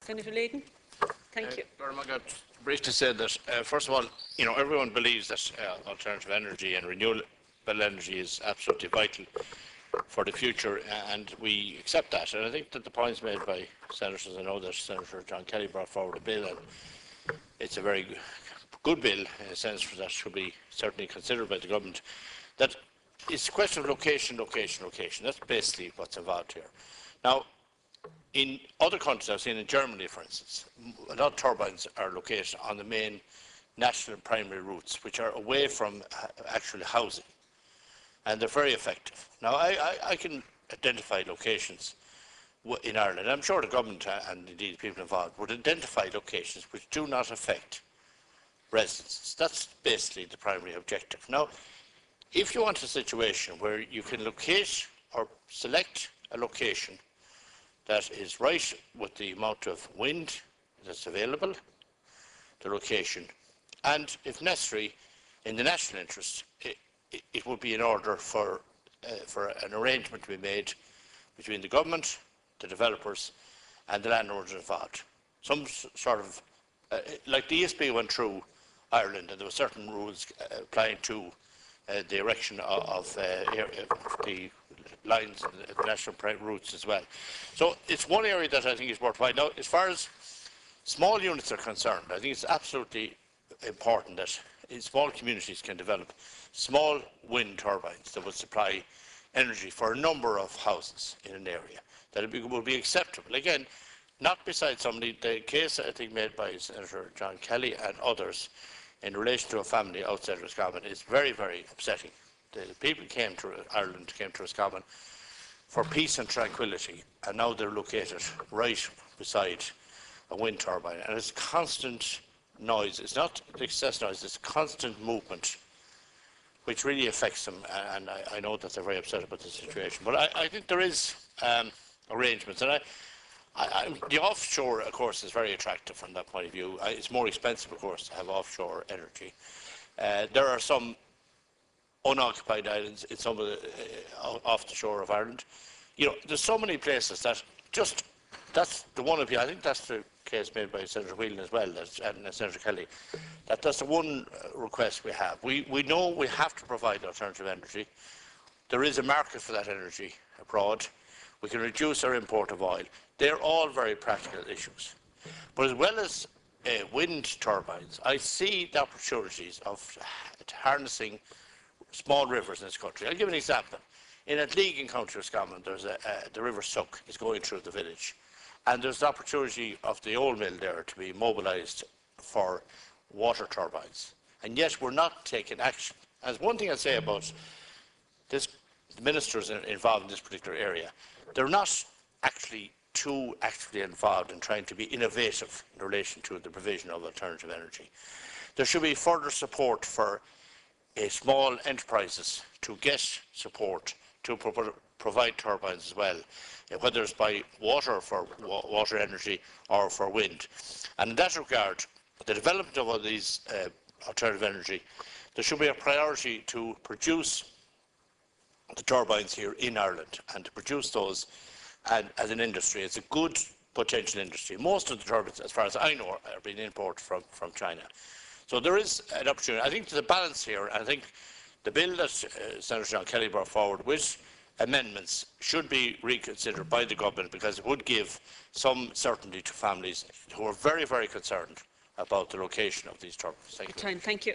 Senator Leyden. Thank you. I got briefly say that, first of all, everyone believes that alternative energy and renewable energy is absolutely vital for the future, and we accept that. And I think that the points made by senators, I know that Senator John Kelly brought forward a bill, and it's a very good bill in a sense that should be certainly considered by the government. That it's a question of location, location, location. That's basically what's involved here. Now, in other countries, I've seen in Germany, for instance, a lot of turbines are located on the main national primary routes, which are away from actual housing, and they're very effective. Now, I can identify locations in Ireland. I'm sure the government and indeed the people involved would identify locations which do not affect residences. That's basically the primary objective. Now, if you want a situation where you can locate or select a location that is right with the amount of wind that's available, the location, and if necessary, in the national interest, it would be in order for an arrangement to be made between the government, the developers, and the landowners involved. Some sort of, like the ESB went through Ireland, and there were certain rules applying to the erection of the lines and the national routes as well. So it's one area that I think is worthwhile. Now, as far as small units are concerned, I think it's absolutely important that small communities can develop small wind turbines that will supply energy for a number of houses in an area, that it will be acceptable. Again, not beside somebody, the case I think made by Senator John Kelly and others in relation to a family outside Roscommon is very, very upsetting. The people came to Ireland, came to Roscommon for peace and tranquility, and now they're located right beside a wind turbine. And it's constant noise. It's not excess noise, it's constant movement, which really affects them. And I know that they're very upset about the situation. But I think there is arrangements. And the offshore, of course, is very attractive from that point of view. It's more expensive, of course, to have offshore energy. There are some unoccupied islands in some of the off the shore of Ireland. There's so many places that just that's the one I think that's the case made by Senator Whelan as well and Senator Kelly. That's the one request we have. We know we have to provide alternative energy. There is a market for that energy abroad. We can reduce our import of oil. They're all very practical issues. But as well as wind turbines, I see the opportunities of harnessing small rivers in this country. I'll give an example. In Atleague in County Roscommon, there's the River Suck is going through the village, and there's the opportunity of the old mill there to be mobilised for water turbines. And yet we're not taking action. And one thing I'd say about this, the ministers involved in this particular area, they're not actually too actively involved in trying to be innovative in relation to the provision of alternative energy. There should be further support for small enterprises to get support to provide turbines as well, whether it's by water for water energy or for wind. And in that regard, the development of all these alternative energy, there should be a priority to produce the turbines here in Ireland and to produce those as an industry. It's a good potential industry. Most of the turbines, as far as I know, are being imported from China. So there is an opportunity. I think there's a balance here. I think the bill that Senator John Kelly brought forward with amendments should be reconsidered by the government, because it would give some certainty to families who are very, very concerned about the location of these turbines. Thank you. Thank you.